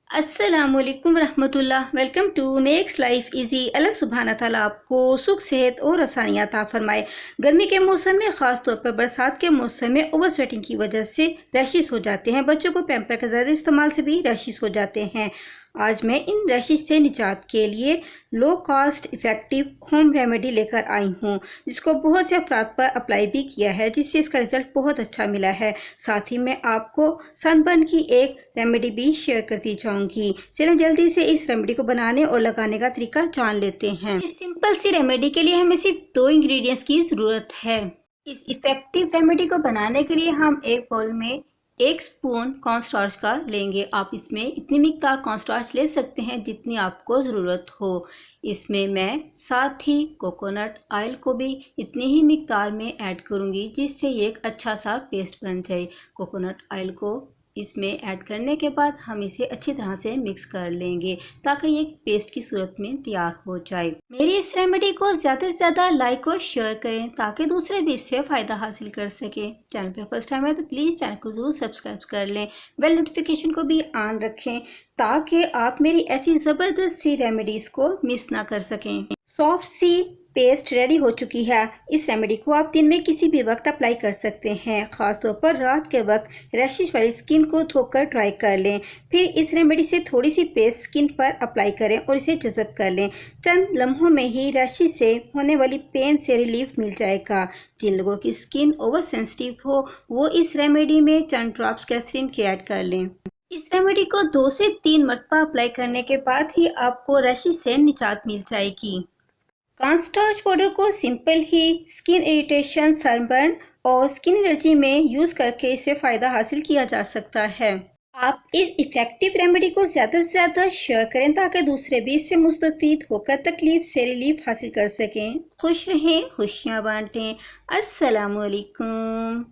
अस्सलामुअलैकुम रहमतुल्लाह। Welcome to makes life easy. अल्लाह सुब्हाना ताला आपको सुख सेहत और आसानियाँ अता फरमाए। गर्मी के मौसम में ख़ास तौर पर बरसात के मौसम में ओवर स्वेटिंग की वजह से रैशेस हो जाते हैं। बच्चों को पैम्पर के ज़्यादा इस्तेमाल से भी रैशेस हो जाते हैं। आज मैं इन रैशेस से निजात के लिए low cost effective home remedy लेकर आई हूँ, जिसको बहुत से अफराद पर अप्लाई भी किया है, जिससे इसका रिजल्ट बहुत अच्छा मिला है। साथ ही मैं आपको सनबर्न की एक रेमेडी भी शेयर करती जाऊंगी। चलें जल्दी से इस रेमेडी को बनाने और लगाने का तरीका जान लेते हैं। इस सिंपल सी रेमेडी के लिए हमें सिर्फ 2 इंग्रेडिएंट्स की ज़रूरत है। इस इफ़ेक्टिव रेमेडी को बनाने के लिए हम एक बाउल में 1 स्पून कॉर्नस्टार्च का लेंगे। आप इसमें इतनी मिकदार कॉर्नस्टार्च ले सकते हैं जितनी आपको ज़रूरत हो। इसमें मैं साथ ही कोकोनट ऑयल को भी इतनी ही मिकदार में ऐड करूंगी, जिससे ये एक अच्छा सा पेस्ट बन जाए। कोकोनट ऑयल को इसमें ऐड करने के बाद हम इसे अच्छी तरह से मिक्स कर लेंगे ताकि ये पेस्ट की सूरत में तैयार हो जाए। मेरी इस रेमेडी को ज़्यादा से ज़्यादा लाइक और शेयर करें ताकि दूसरे भी इससे फ़ायदा हासिल कर सकें। चैनल पे फर्स्ट टाइम है तो प्लीज़ चैनल को ज़रूर सब्सक्राइब कर लें। बेल नोटिफिकेशन को भी ऑन रखें ताकि आप मेरी ऐसी ज़बरदस्त सी रेमेडीज़ को मिस ना कर सकें। सॉफ्ट सी पेस्ट रेडी हो चुकी है। इस रेमेडी को आप दिन में किसी भी वक्त अप्लाई कर सकते हैं। ख़ास तौर पर रात के वक्त रैशेस वाली स्किन को धोकर ड्राई कर लें। फिर इस रेमेडी से थोड़ी सी पेस्ट स्किन पर अप्लाई करें और इसे जज़ब कर लें। चंद लम्हों में ही रैशेस से होने वाली पेन से रिलीफ मिल जाएगा। जिन लोगों की स्किन ओवर सेंसिटिव हो वो इस रेमेडी में चंद ड्रॉप्स ग्लिसरीन के ऐड कर लें। इस रेमेडी को 2 से 3 मरतबा अप्लाई करने के बाद ही आपको रैशेस से निजात मिल जाएगी। कॉर्नस्टार्च पाउडर को सिंपल ही स्किन इरिटेशन, सनबर्न और स्किन एलर्जी में यूज़ करके इससे फ़ायदा हासिल किया जा सकता है। आप इस इफ़ेक्टिव रेमेडी को ज़्यादा से ज़्यादा शेयर करें ताकि दूसरे भी इससे मुस्तफ़ीद होकर तकलीफ़ से रिलीफ हासिल कर सकें। खुश रहें, खुशियाँ बांटें। अस्सलामुअलैकुम।